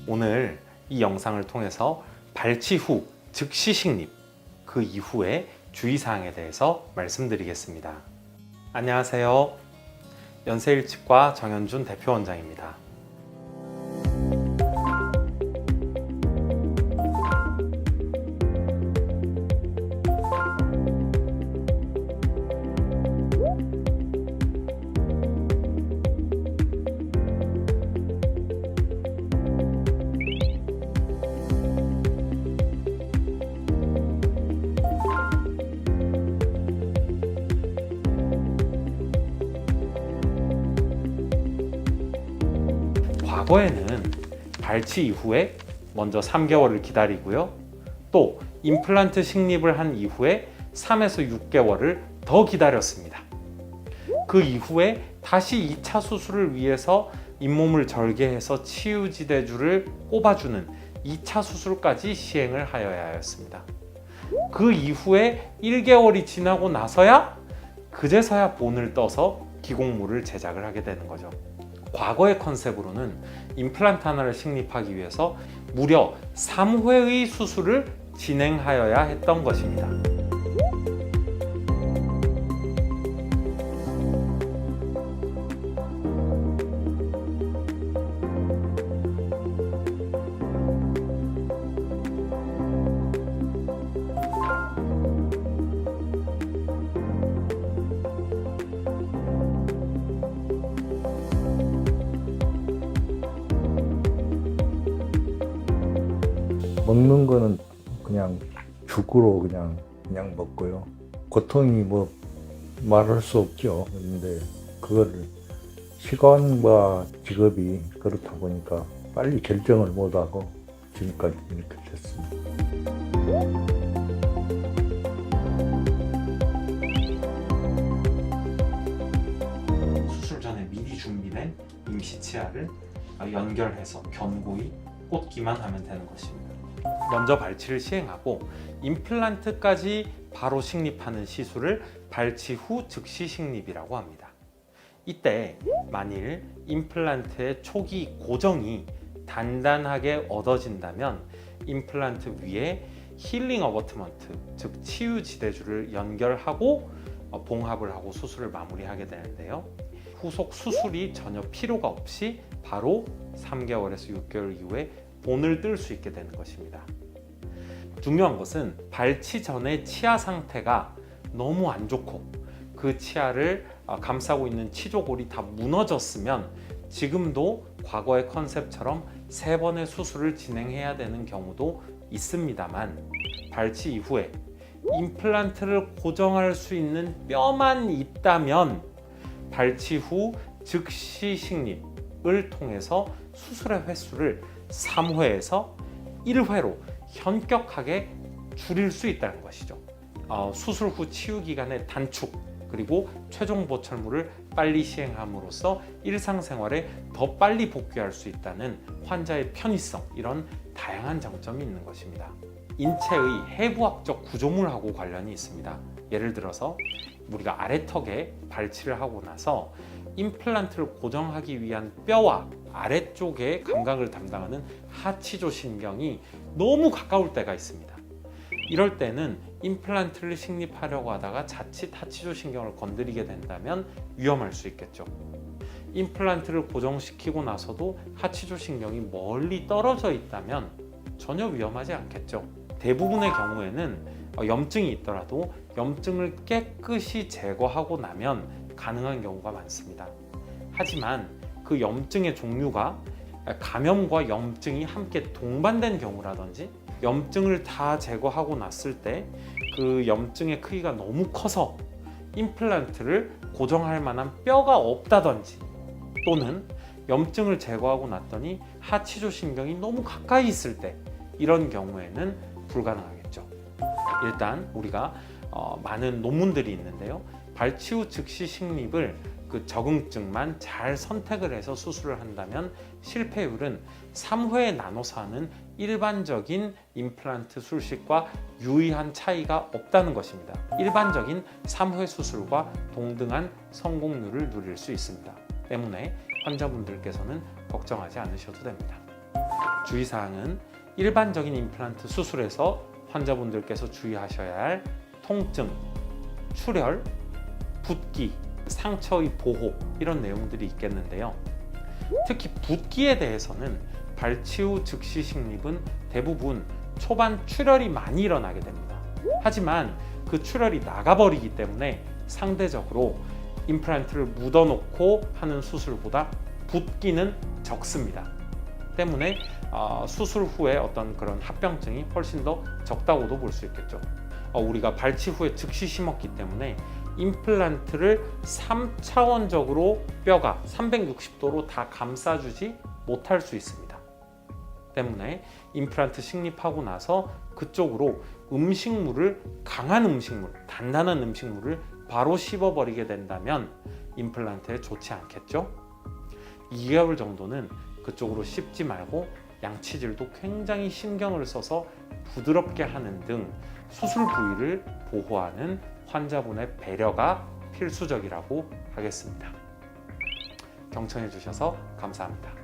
오늘 이 영상을 통해서 발치 후 즉시 식립, 그 이후의 주의사항에 대해서 말씀드리겠습니다. 안녕하세요. 연세일치과 정현준 대표원장입니다. 과거에는 발치 이후에 먼저 3개월을 기다리고요. 또 임플란트 식립을 한 이후에 3에서 6개월을 더 기다렸습니다. 그 이후에 다시 2차 수술을 위해서 잇몸을 절개해서 치유지대주를 꼽아주는 2차 수술까지 시행을 하여야 하였습니다. 그 이후에 1개월이 지나고 나서야 그제서야 본을 떠서 기공물을 제작을 하게 되는 거죠. 과거의 컨셉으로는 임플란트 하나를 식립하기 위해서 무려 3회의 수술을 진행하여야 했던 것입니다. 먹는 거는 그냥 죽으로 그냥 먹고요. 고통이 뭐 말할 수 없죠. 그런데 그거를 시간과 직업이 그렇다 보니까 빨리 결정을 못하고 지금까지 이렇게 됐습니다. 수술 전에 미리 준비된 임시 치아를 연결해서 견고히 꽂기만 하면 되는 것입니다. 먼저 발치를 시행하고 임플란트까지 바로 식립하는 시술을 발치 후 즉시 식립이라고 합니다. 이때 만일 임플란트의 초기 고정이 단단하게 얻어진다면 임플란트 위에 힐링 어버트먼트, 즉 치유 지대주를 연결하고 봉합을 하고 수술을 마무리하게 되는데요. 후속 수술이 전혀 필요가 없이 바로 3개월에서 6개월 이후에 본을 뜰 수 있게 되는 것입니다. 중요한 것은 발치 전의 치아 상태가 너무 안 좋고 그 치아를 감싸고 있는 치조골이 다 무너졌으면 지금도 과거의 컨셉처럼 3번의 수술을 진행해야 되는 경우도 있습니다만, 발치 이후에 임플란트를 고정할 수 있는 뼈만 있다면 발치 후 즉시 식립을 통해서 수술의 횟수를 3회에서 1회로 현격하게 줄일 수 있다는 것이죠. 수술 후 치유 기간의 단축, 그리고 최종 보철물을 빨리 시행함으로써 일상생활에 더 빨리 복귀할 수 있다는 환자의 편의성, 이런 다양한 장점이 있는 것입니다. 인체의 해부학적 구조물하고 관련이 있습니다. 예를 들어서 우리가 아래턱에 발치를 하고 나서 임플란트를 고정하기 위한 뼈와 아래쪽의 감각을 담당하는 하치조 신경이 너무 가까울 때가 있습니다. 이럴 때는 임플란트를 식립하려고 하다가 자칫 하치조 신경을 건드리게 된다면 위험할 수 있겠죠. 임플란트를 고정시키고 나서도 하치조 신경이 멀리 떨어져 있다면 전혀 위험하지 않겠죠. 대부분의 경우에는 염증이 있더라도 염증을 깨끗이 제거하고 나면 가능한 경우가 많습니다. 하지만 그 염증의 종류가 감염과 염증이 함께 동반된 경우라든지, 염증을 다 제거하고 났을 때 그 염증의 크기가 너무 커서 임플란트를 고정할 만한 뼈가 없다든지, 또는 염증을 제거하고 났더니 하치조 신경이 너무 가까이 있을 때, 이런 경우에는 불가능하겠죠. 일단 우리가 많은 논문들이 있는데요. 발치 후 즉시 식립을 그 적응증만 잘 선택을 해서 수술을 한다면 실패율은 3회에 나눠서 하는 일반적인 임플란트 수술식과 유의한 차이가 없다는 것입니다. 일반적인 3회 수술과 동등한 성공률을 누릴 수 있습니다. 때문에 환자분들께서는 걱정하지 않으셔도 됩니다. 주의사항은 일반적인 임플란트 수술에서 환자분들께서 주의하셔야 할 통증, 출혈, 붓기, 상처의 보호 이런 내용들이 있겠는데요. 특히 붓기에 대해서는 발치 후 즉시 식립은 대부분 초반 출혈이 많이 일어나게 됩니다. 하지만 그 출혈이 나가버리기 때문에 상대적으로 임플란트를 묻어놓고 하는 수술보다 붓기는 적습니다. 때문에 수술 후에 어떤 그런 합병증이 훨씬 더 적다고도 볼 수 있겠죠. 우리가 발치 후에 즉시 심었기 때문에 임플란트를 3차원적으로 뼈가 360도로 다 감싸주지 못할 수 있습니다. 때문에 임플란트 식립하고 나서 그쪽으로 음식물을, 강한 음식물, 단단한 음식물을 바로 씹어버리게 된다면 임플란트에 좋지 않겠죠? 2개월 정도는 그쪽으로 씹지 말고 양치질도 굉장히 신경을 써서 부드럽게 하는 등 수술 부위를 보호하는 환자분의 배려가 필수적이라고 하겠습니다. 경청해 주셔서 감사합니다.